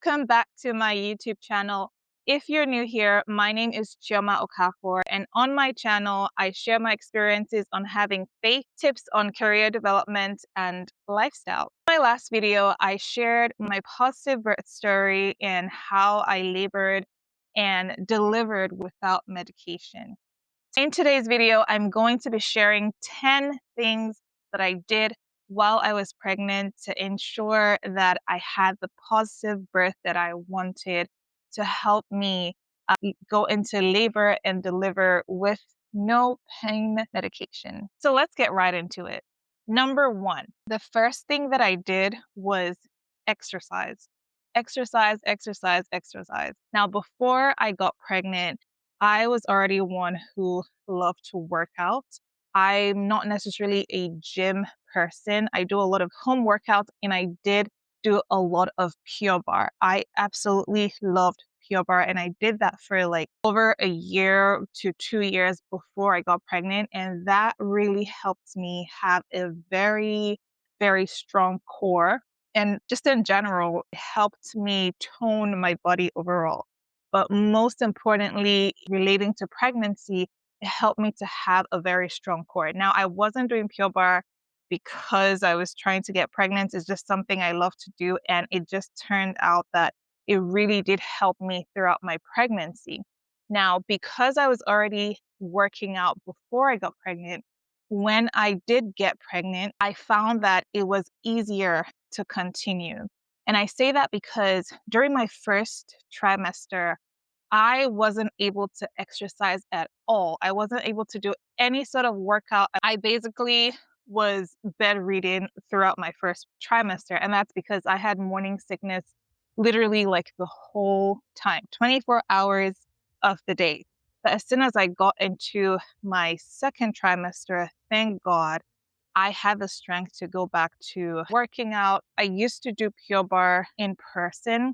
Welcome back to my YouTube channel. If you're new here, my name is Chioma Okafor, and on my channel, I share my experiences on having faith, tips on career development, and lifestyle. In my last video, I shared my positive birth story and how I labored and delivered without medication. In today's video, I'm going to be sharing 10 things that I did while I was pregnant to ensure that I had the positive birth that I wanted to help me go into labor and deliver with no pain medication. So let's get right into it. Number one, the first thing that I did was exercise. Exercise, exercise, exercise. Now, before I got pregnant, I was already one who loved to work out. I'm not necessarily a gym person. I do a lot of home workouts and I did do a lot of Pure Barre. I absolutely loved Pure Barre and I did that for like over a year to 2 years before I got pregnant. And that really helped me have a very, very strong core. And just in general, it helped me tone my body overall. But most importantly, relating to pregnancy, it helped me to have a very strong core. Now, I wasn't doing Pure Barre because I was trying to get pregnant. It's just something I love to do. And it just turned out that it really did help me throughout my pregnancy. Now, because I was already working out before I got pregnant, when I did get pregnant, I found that it was easier to continue. And I say that because during my first trimester, I wasn't able to exercise at all. I wasn't able to do any sort of workout. I basically was bedridden throughout my first trimester. And that's because I had morning sickness literally like the whole time, 24 hours of the day. But as soon as I got into my second trimester, thank God, I had the strength to go back to working out. I used to do Pure Barre in person,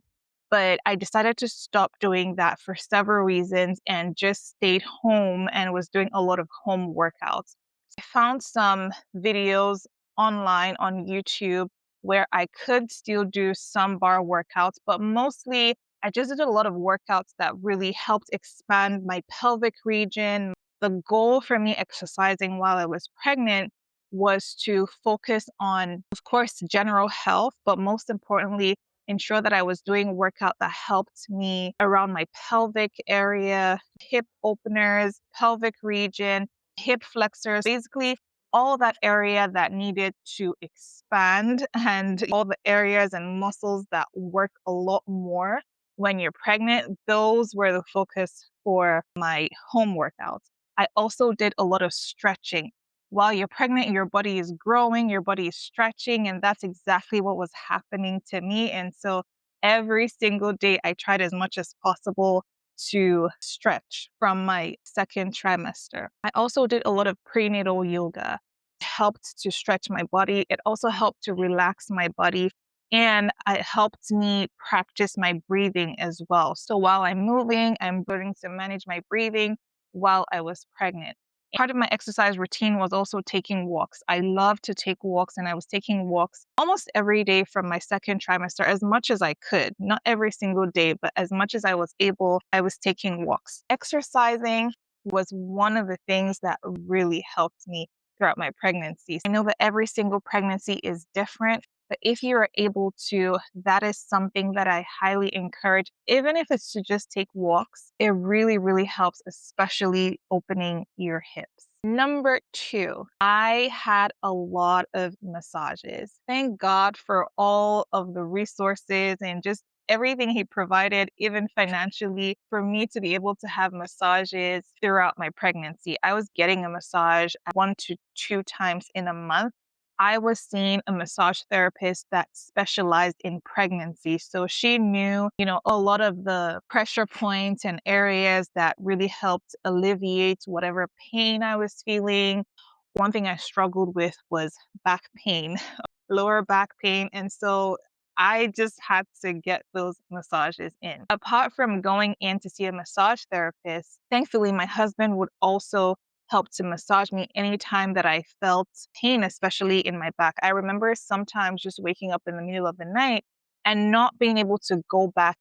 but I decided to stop doing that for several reasons and just stayed home and was doing a lot of home workouts. I found some videos online on YouTube where I could still do some bar workouts, but mostly I just did a lot of workouts that really helped expand my pelvic region. The goal for me exercising while I was pregnant was to focus on, of course, general health, but most importantly, ensure that I was doing a workout that helped me around my pelvic area, hip openers, pelvic region, hip flexors, basically all that area that needed to expand and all the areas and muscles that work a lot more when you're pregnant. Those were the focus for my home workouts. I also did a lot of stretching. While you're pregnant, your body is growing, your body is stretching, and that's exactly what was happening to me. And so every single day, I tried as much as possible to stretch from my second trimester. I also did a lot of prenatal yoga. It helped to stretch my body. It also helped to relax my body. And it helped me practice my breathing as well. So while I'm moving, I'm learning to manage my breathing while I was pregnant. Part of my exercise routine was also taking walks. I love to take walks, and I was taking walks almost every day from my second trimester as much as I could. Not every single day, but as much as I was able, I was taking walks. Exercising was one of the things that really helped me throughout my pregnancy. I know that every single pregnancy is different, but if you are able to, that is something that I highly encourage. Even if it's to just take walks, it really, really helps, especially opening your hips. Number two, I had a lot of massages. Thank God for all of the resources and just everything he provided, even financially, for me to be able to have massages throughout my pregnancy. I was getting a massage 1 to 2 times in a month. I was seeing a massage therapist that specialized in pregnancy. So she knew, a lot of the pressure points and areas that really helped alleviate whatever pain I was feeling. One thing I struggled with was back pain, lower back pain. And so I just had to get those massages in. Apart from going in to see a massage therapist, thankfully, my husband would also help to massage me anytime that I felt pain, especially in my back. I remember sometimes just waking up in the middle of the night and not being able to go back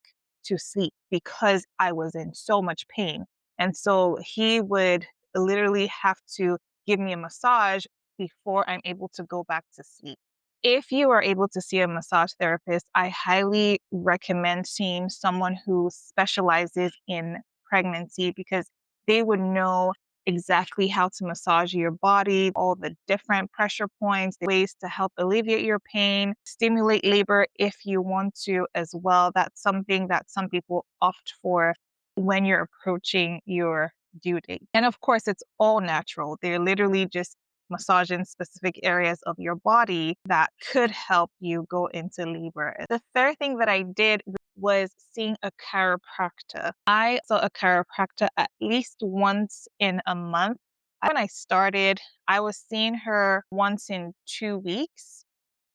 to sleep because I was in so much pain. And so he would literally have to give me a massage before I'm able to go back to sleep. If you are able to see a massage therapist, I highly recommend seeing someone who specializes in pregnancy, because they would know exactly how to massage your body, all the different pressure points, ways to help alleviate your pain, stimulate labor if you want to as well. That's something that some people opt for when you're approaching your due date. And of course, it's all natural. They're literally just massaging specific areas of your body that could help you go into labor. The third thing that I did was seeing a chiropractor. I saw a chiropractor at least once in a month. When I started, I was seeing her once in 2 weeks.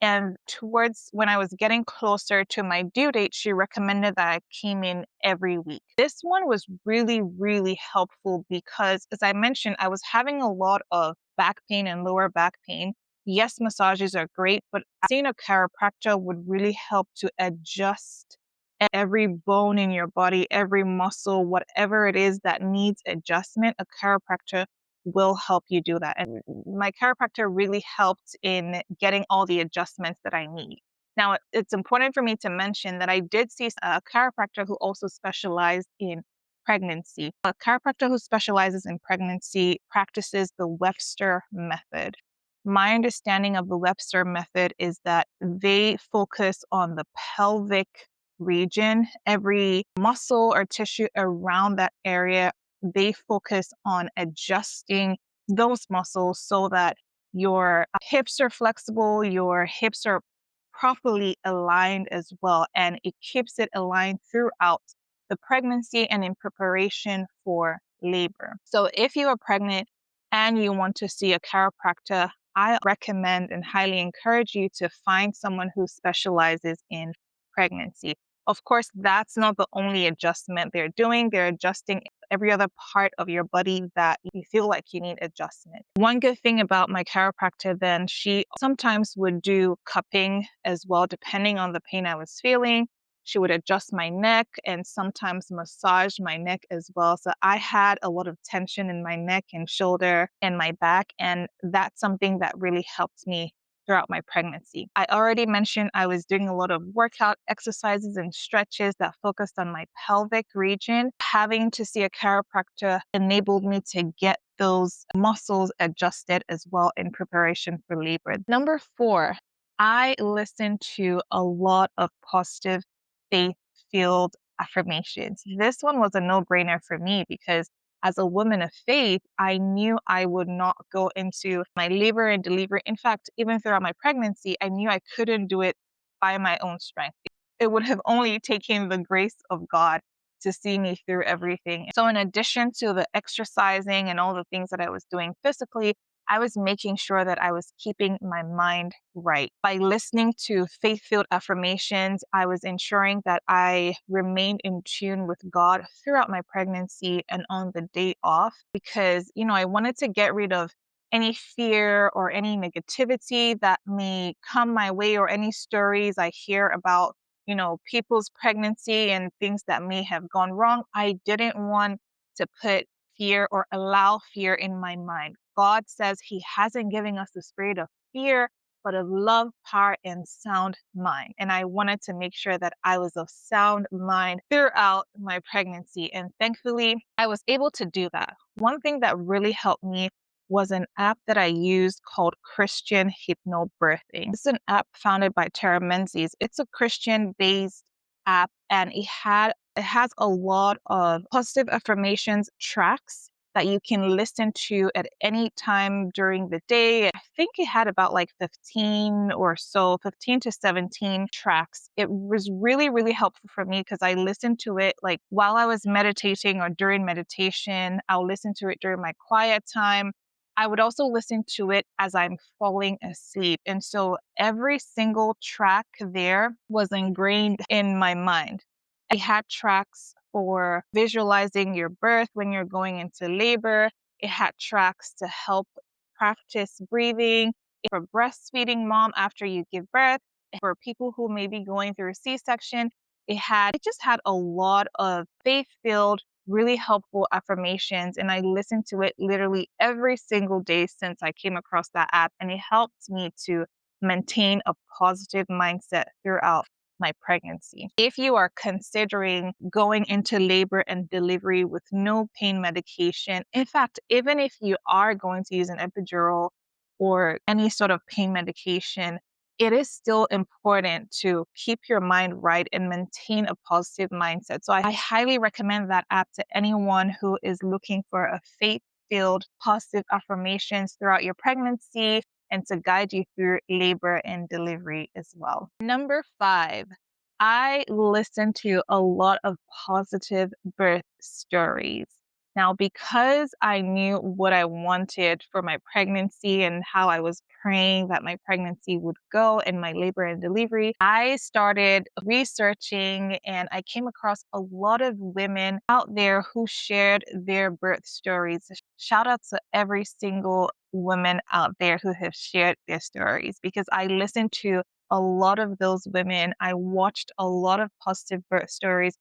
And towards when I was getting closer to my due date, she recommended that I came in every week. This one was really, really helpful because, as I mentioned, I was having a lot of back pain and lower back pain. Yes, massages are great, but seeing a chiropractor would really help to adjust every bone in your body, every muscle, whatever it is that needs adjustment. A chiropractor will help you do that. And my chiropractor really helped in getting all the adjustments that I need. Now, it's important for me to mention that I did see a chiropractor who also specialized in pregnancy. A chiropractor who specializes in pregnancy practices the Webster method. My understanding of the Webster method is that they focus on the pelvic region, every muscle or tissue around that area. They focus on adjusting those muscles so that your hips are flexible, your hips are properly aligned as well, and it keeps it aligned throughout the pregnancy and in preparation for labor. So if you are pregnant and you want to see a chiropractor, I recommend and highly encourage you to find someone who specializes in pregnancy. Of course, that's not the only adjustment they're doing. They're adjusting every other part of your body that you feel like you need adjustment. One good thing about my chiropractor then, she sometimes would do cupping as well, depending on the pain I was feeling. She would adjust my neck and sometimes massage my neck as well. So I had a lot of tension in my neck and shoulder and my back, and that's something that really helped me throughout my pregnancy. I already mentioned I was doing a lot of workout exercises and stretches that focused on my pelvic region. Having to see a chiropractor enabled me to get those muscles adjusted as well in preparation for labor. Number 4, I listened to a lot of positive faith-filled affirmations. This one was a no-brainer for me because as a woman of faith, I knew I would not go into my labor and delivery. In fact, even throughout my pregnancy, I knew I couldn't do it by my own strength. It would have only taken the grace of God to see me through everything. So in addition to the exercising and all the things that I was doing physically, I was making sure that I was keeping my mind right. By listening to faith-filled affirmations, I was ensuring that I remained in tune with God throughout my pregnancy and on the day off, because, I wanted to get rid of any fear or any negativity that may come my way, or any stories I hear about, people's pregnancy and things that may have gone wrong. I didn't want to put fear or allow fear in my mind. God says He hasn't given us the spirit of fear, but of love, power, and sound mind. And I wanted to make sure that I was of sound mind throughout my pregnancy. And thankfully, I was able to do that. One thing that really helped me was an app that I used called Christian Hypnobirthing. It's an app founded by Tara Menzies. It's a Christian-based app, and it has a lot of positive affirmations tracks that you can listen to at any time during the day. I think it had about 15 to 17 tracks. It was really, really helpful for me because I listened to it while I was meditating or during meditation. I'll listen to it during my quiet time. I would also listen to it as I'm falling asleep. And so every single track there was ingrained in my mind. I had tracks for visualizing your birth when you're going into labor. It had tracks to help practice breathing for breastfeeding mom after you give birth. For people who may be going through a C-section, it just had a lot of faith-filled, really helpful affirmations. And I listened to it literally every single day since I came across that app. And it helped me to maintain a positive mindset throughout my pregnancy. If you are considering going into labor and delivery with no pain medication, in fact, even if you are going to use an epidural or any sort of pain medication, it is still important to keep your mind right and maintain a positive mindset. So I highly recommend that app to anyone who is looking for a faith-filled positive affirmations throughout your pregnancy and to guide you through labor and delivery as well. Number 5, I listen to a lot of positive birth stories. Now, because I knew what I wanted for my pregnancy and how I was praying that my pregnancy would go and my labor and delivery, I started researching and I came across a lot of women out there who shared their birth stories. Shout out to every single woman out there who have shared their stories because I listened to a lot of those women. I watched a lot of positive birth stories,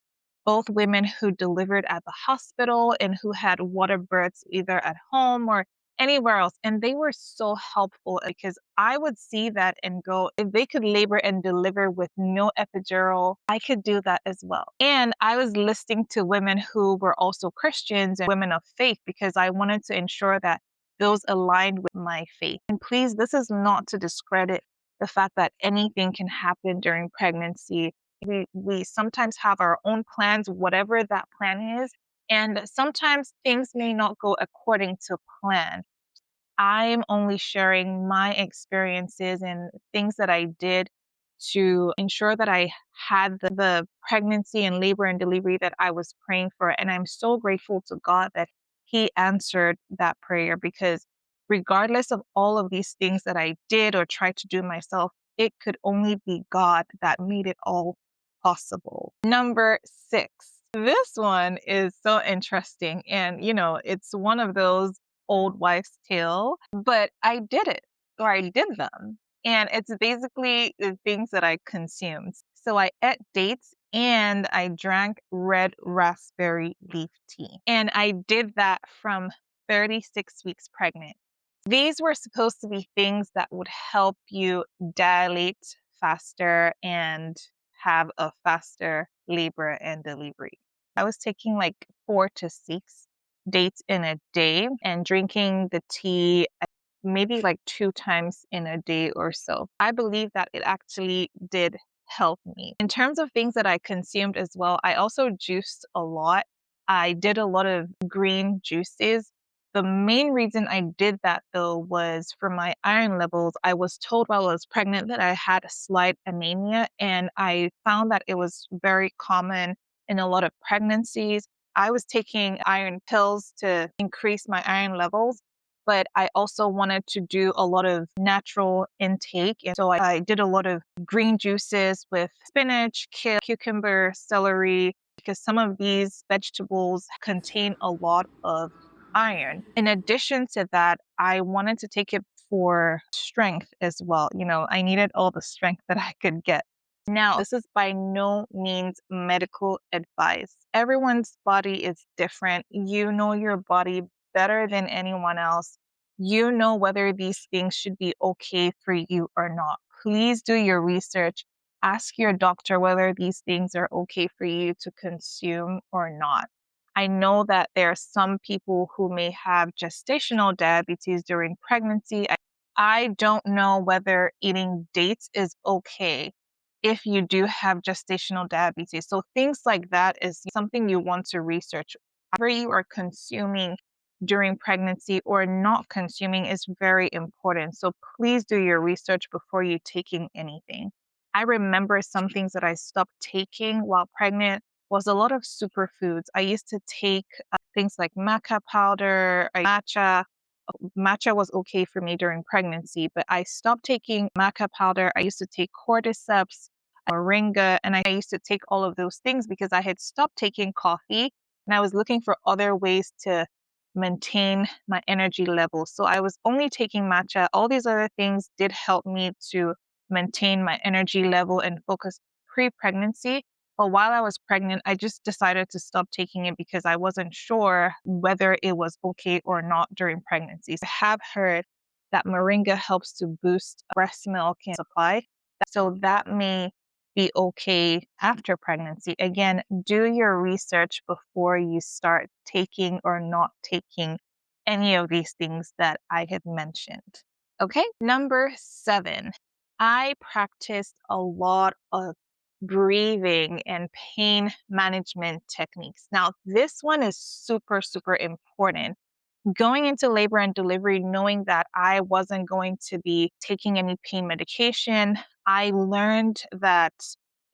both women who delivered at the hospital and who had water births either at home or anywhere else. And they were so helpful because I would see that and go, if they could labor and deliver with no epidural, I could do that as well. And I was listening to women who were also Christians and women of faith because I wanted to ensure that those aligned with my faith. And please, this is not to discredit the fact that anything can happen during pregnancy. We sometimes have our own plans, whatever that plan is, and sometimes things may not go according to plan. I'm only sharing my experiences and things that I did to ensure that I had the pregnancy and labor and delivery that I was praying for. And I'm so grateful to God that He answered that prayer because regardless of all of these things that I did or tried to do myself, it could only be God that made it all possible. Number 6. This one is so interesting. And, it's one of those old wives' tale, but I did it or I did them. And it's basically the things that I consumed. So I ate dates and I drank red raspberry leaf tea. And I did that from 36 weeks pregnant. These were supposed to be things that would help you dilate faster and have a faster labor and delivery. I was taking like 4 to 6 dates in a day and drinking the tea maybe like 2 times in a day or so. I believe that it actually did help me. In terms of things that I consumed as well, I also juiced a lot. I did a lot of green juices. The main reason I did that though was for my iron levels. I was told while I was pregnant that I had a slight anemia, and I found that it was very common in a lot of pregnancies. I was taking iron pills to increase my iron levels, but I also wanted to do a lot of natural intake. And so I did a lot of green juices with spinach, kale, cucumber, celery, because some of these vegetables contain a lot of iron. In addition to that, I wanted to take it for strength as well. I needed all the strength that I could get. Now, this is by no means medical advice. Everyone's body is different. You know your body better than anyone else. You know whether these things should be okay for you or not. Please do your research. Ask your doctor whether these things are okay for you to consume or not. I know that there are some people who may have gestational diabetes during pregnancy. I don't know whether eating dates is okay if you do have gestational diabetes. So things like that is something you want to research. Whatever you are consuming during pregnancy or not consuming is very important. So please do your research before you taking anything. I remember some things that I stopped taking while pregnant was a lot of superfoods. I used to take things like maca powder, matcha. Matcha was okay for me during pregnancy, but I stopped taking maca powder. I used to take cordyceps, moringa, and I used to take all of those things because I had stopped taking coffee and I was looking for other ways to maintain my energy levels. So I was only taking matcha. All these other things did help me to maintain my energy level and focus pre-pregnancy. But while I was pregnant, I just decided to stop taking it because I wasn't sure whether it was okay or not during pregnancy. I have heard that moringa helps to boost breast milk supply. So that may be okay after pregnancy. Again, do your research before you start taking or not taking any of these things that I have mentioned. Okay, number 7, I practiced a lot of breathing and pain management techniques. Now, this one is super, super important. Going into labor and delivery, knowing that I wasn't going to be taking any pain medication, I learned that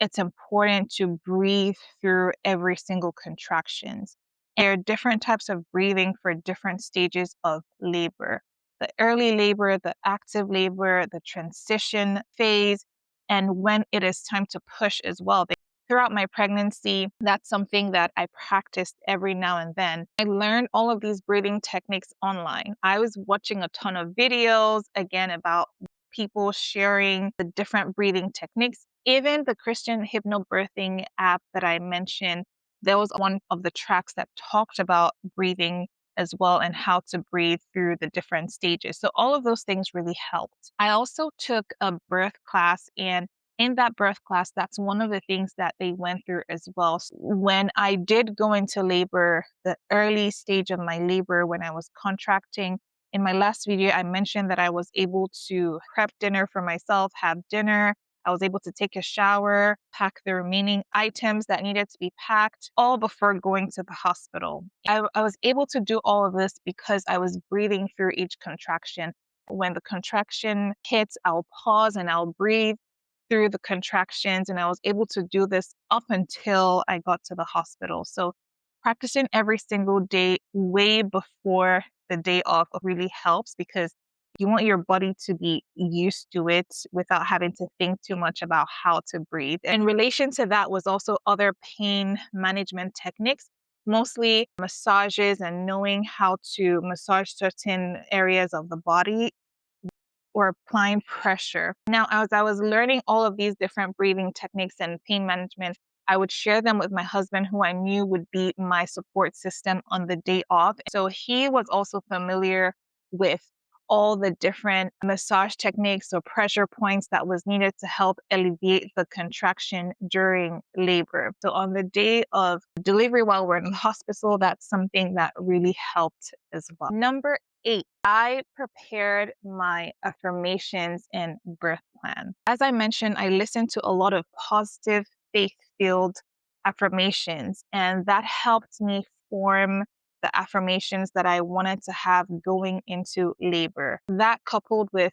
it's important to breathe through every single contractions. There are different types of breathing for different stages of labor. The early labor, the active labor, the transition phase, and when it is time to push as well. Throughout my pregnancy, that's something that I practiced every now and then. I learned all of these breathing techniques online. I was watching a ton of videos, again, about people sharing the different breathing techniques. Even the Christian Hypnobirthing app that I mentioned, there was one of the tracks that talked about breathing as well and how to breathe through the different stages. So all of those things really helped. I also took a birth class, and in that birth class, that's one of the things that they went through as well. So when I did go into labor, the early stage of my labor, when I was contracting, in my last video, I mentioned that I was able to prep dinner for myself, have dinner. I was able to take a shower, pack the remaining items that needed to be packed, all before going to the hospital. I was able to do all of this because I was breathing through each contraction. When the contraction hits, I'll pause and I'll breathe through the contractions, and I was able to do this up until I got to the hospital. So practicing every single day way before the day off really helps because you want your body to be used to it without having to think too much about how to breathe. In relation to that was also other pain management techniques, mostly massages and knowing how to massage certain areas of the body or applying pressure. Now, as I was learning all of these different breathing techniques and pain management, I would share them with my husband, who I knew would be my support system on the day off. So he was also familiar with all the different massage techniques or pressure points that was needed to help alleviate the contraction during labor. So on the day of delivery while we're in the hospital, that's something that really helped as well. Number 8, I prepared my affirmations and birth plan. As I mentioned, I listened to a lot of positive, faith-filled affirmations, and that helped me form the affirmations that I wanted to have going into labor. That, coupled with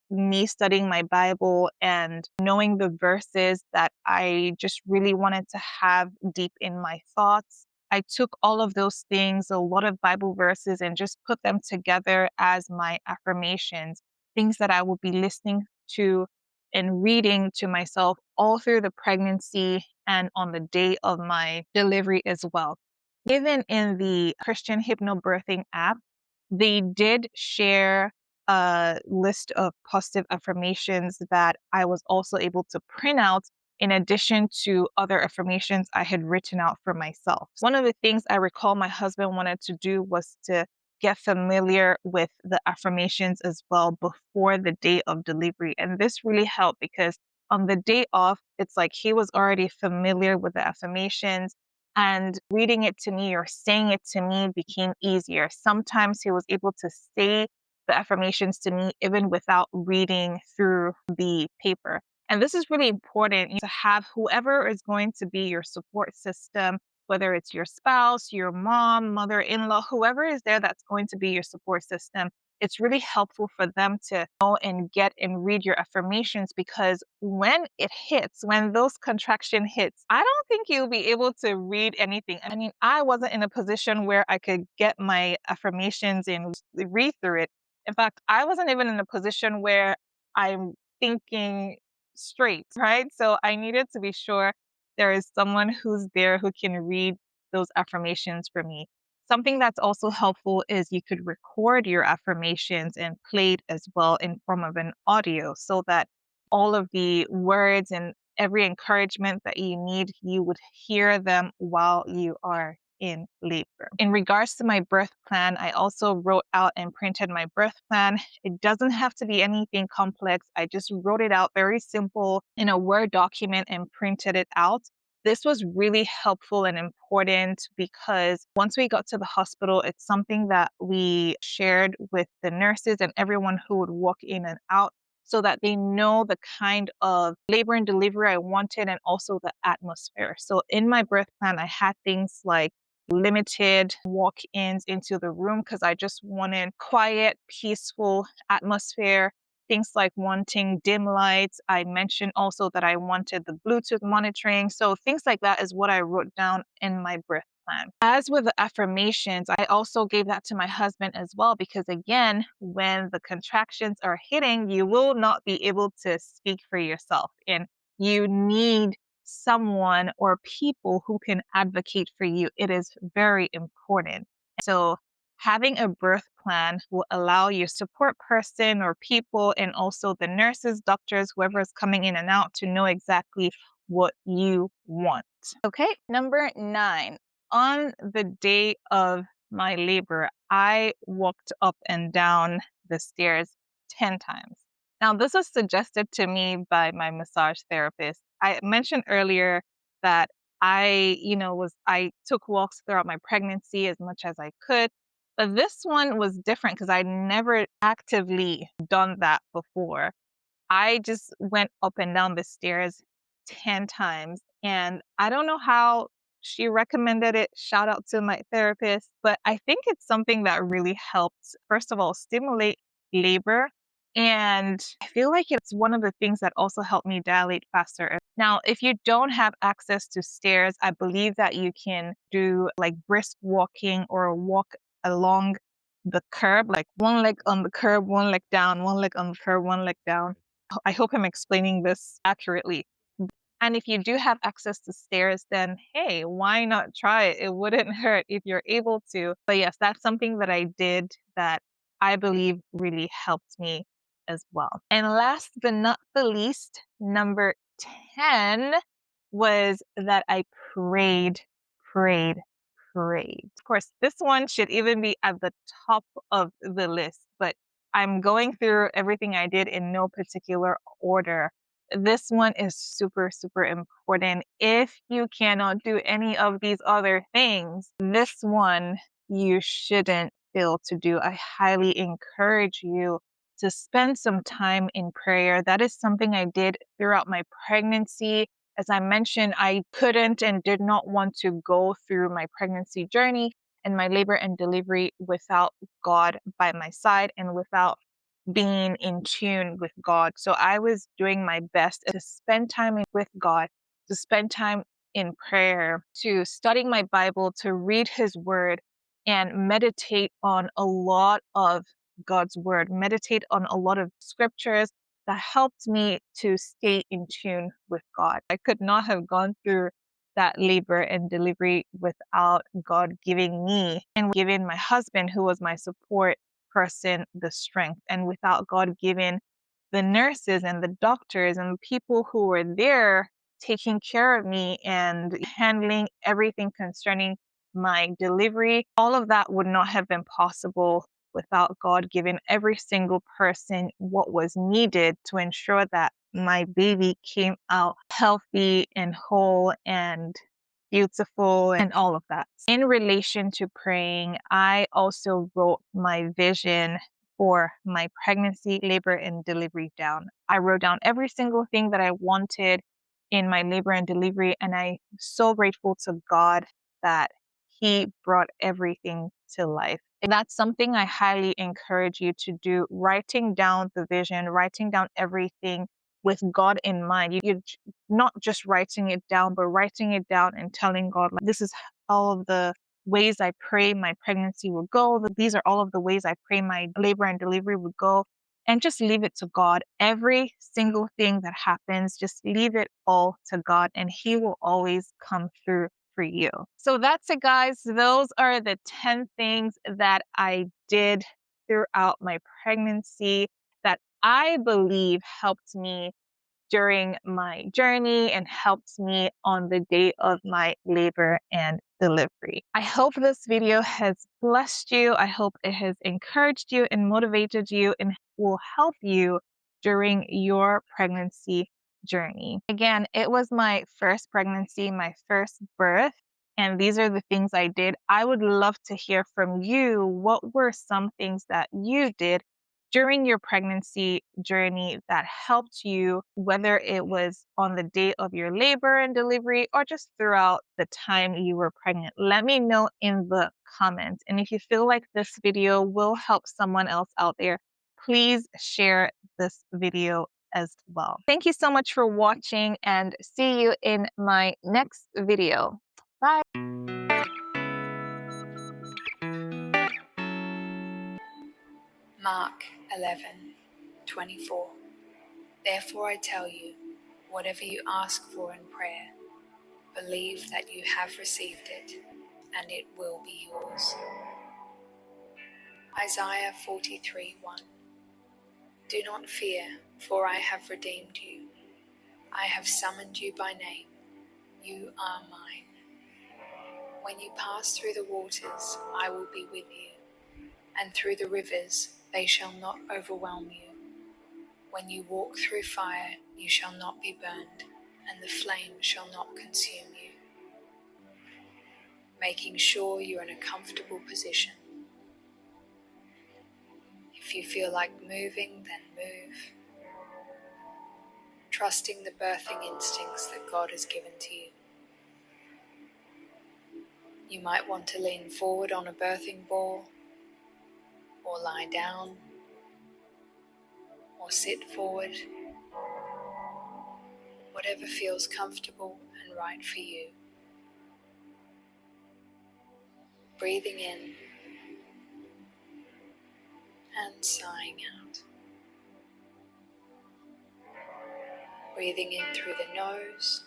me studying my Bible and knowing the verses that I just really wanted to have deep in my thoughts, I took all of those things, a lot of Bible verses, and just put them together as my affirmations, things that I will be listening to and reading to myself all through the pregnancy and on the day of my delivery as well. Even in the Christian Hypnobirthing app, they did share a list of positive affirmations that I was also able to print out in addition to other affirmations I had written out for myself. One of the things I recall my husband wanted to do was to get familiar with the affirmations as well before the day of delivery. And this really helped because on the day off, it's like he was already familiar with the affirmations, and reading it to me or saying it to me became easier. Sometimes he was able to say the affirmations to me even without reading through the paper. And this is really important to have whoever is going to be your support system, whether it's your spouse, your mom, mother-in-law, whoever is there that's going to be your support system. It's really helpful for them to know and get and read your affirmations, because when it hits, when those contraction hits, I don't think you'll be able to read anything. I mean, I wasn't in a position where I could get my affirmations and read through it. In fact, I wasn't even in a position where I'm thinking straight, right? So I needed to be sure there is someone who's there who can read those affirmations for me. Something that's also helpful is you could record your affirmations and play it as well in form of an audio, so that all of the words and every encouragement that you need, you would hear them while you are in labor. In regards to my birth plan, I also wrote out and printed my birth plan. It doesn't have to be anything complex. I just wrote it out very simple in a Word document and printed it out. This was really helpful and important because once we got to the hospital, it's something that we shared with the nurses and everyone who would walk in and out, so that they know the kind of labor and delivery I wanted and also the atmosphere. So in my birth plan, I had things like limited walk-ins into the room because I just wanted quiet, peaceful atmosphere. Things like wanting dim lights. I mentioned also that I wanted the Bluetooth monitoring. So things like that is what I wrote down in my birth plan. As with the affirmations, I also gave that to my husband as well, because again, when the contractions are hitting, you will not be able to speak for yourself, and you need someone or people who can advocate for you. It is very important. So having a birth plan will allow your support person or people and also the nurses, doctors, whoever is coming in and out to know exactly what you want. Okay, number 9. On the day of my labor, I walked up and down the stairs 10 times. Now, this was suggested to me by my massage therapist. I mentioned earlier that I took walks throughout my pregnancy as much as I could. But this one was different because I'd never actively done that before. I just went up and down the stairs 10 times. And I don't know how she recommended it. Shout out to my therapist. But I think it's something that really helps, first of all, stimulate labor. And I feel like it's one of the things that also helped me dilate faster. Now, if you don't have access to stairs, I believe that you can do like brisk walking or walk along the curb, like one leg on the curb, one leg down, one leg on the curb, one leg down. I hope I'm explaining this accurately. And if you do have access to stairs, then hey, why not try it? It wouldn't hurt if you're able to. But yes, that's something that I did that I believe really helped me as well. And last but not the least, number 10 was that I prayed, prayed, prayed. Of course, this one should even be at the top of the list, but I'm going through everything I did in no particular order. This one is super, super important. If you cannot do any of these other things, this one you shouldn't fail to do. I highly encourage you to spend some time in prayer. That is something I did throughout my pregnancy. As I mentioned, I couldn't and did not want to go through my pregnancy journey and my labor and delivery without God by my side and without being in tune with God. So I was doing my best to spend time with God, to spend time in prayer, to studying my Bible, to read His Word and meditate on a lot of God's Word, meditate on a lot of scriptures that helped me to stay in tune with God. I could not have gone through that labor and delivery without God giving me and giving my husband, who was my support person, the strength, and without God giving the nurses and the doctors and the people who were there taking care of me and handling everything concerning my delivery, all of that would not have been possible without God giving every single person what was needed to ensure that my baby came out healthy and whole and beautiful and all of that. In relation to praying, I also wrote my vision for my pregnancy, labor, and delivery down. I wrote down every single thing that I wanted in my labor and delivery, and I'm so grateful to God that He brought everything to life. And that's something I highly encourage you to do, writing down the vision, writing down everything with God in mind. You're not just writing it down, but writing it down and telling God, like, this is all of the ways I pray my pregnancy will go. These are all of the ways I pray my labor and delivery would go. And just leave it to God. Every single thing that happens, just leave it all to God, and He will always come through for you. So that's it, guys. Those are the 10 things that I did throughout my pregnancy that I believe helped me during my journey and helped me on the day of my labor and delivery. I hope this video has blessed you. I hope it has encouraged you and motivated you and will help you during your pregnancy journey. Again, it was my first pregnancy, my first birth, and these are the things I did. I would love to hear from you. What were some things that you did during your pregnancy journey that helped you, whether it was on the day of your labor and delivery or just throughout the time you were pregnant? Let me know in the comments. And if you feel like this video will help someone else out there, please share this video as well. Thank you so much for watching, and see you in my next video. Bye. Mark 11:24. Therefore I tell you, whatever you ask for in prayer, believe that you have received it, and it will be yours. Isaiah 43:1. Do not fear, for I have redeemed you. I have summoned you by name. You are mine. When you pass through the waters, I will be with you, and through the rivers, they shall not overwhelm you. When you walk through fire, you shall not be burned, and the flame shall not consume you. Making sure you're in a comfortable position. If you feel like moving, then move. Trusting the birthing instincts that God has given to you. You might want to lean forward on a birthing ball, or lie down, or sit forward. Whatever feels comfortable and right for you. Breathing in and sighing out. Breathing in through the nose,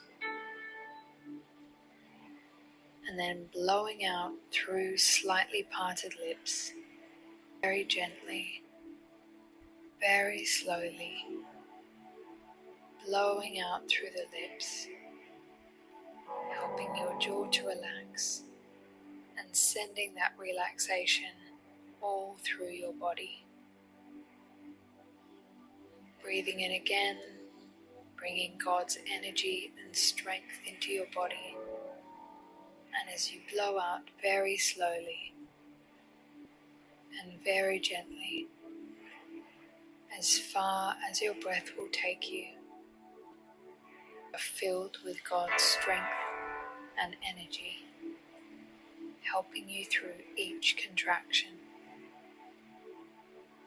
and then blowing out through slightly parted lips, very gently, very slowly, blowing out through the lips, helping your jaw to relax and sending that relaxation all through your body. Breathing in again, bringing God's energy and strength into your body, and as you blow out very slowly and very gently, as far as your breath will take you, are filled with God's strength and energy, helping you through each contraction,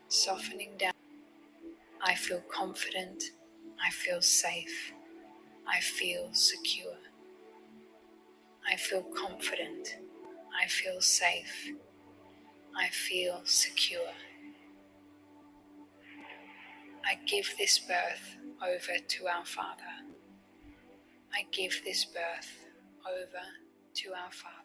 softening down. I feel confident, I feel safe, I feel secure. I feel confident, I feel safe, I feel secure. I give this birth over to our Father. I give this birth over to our Father.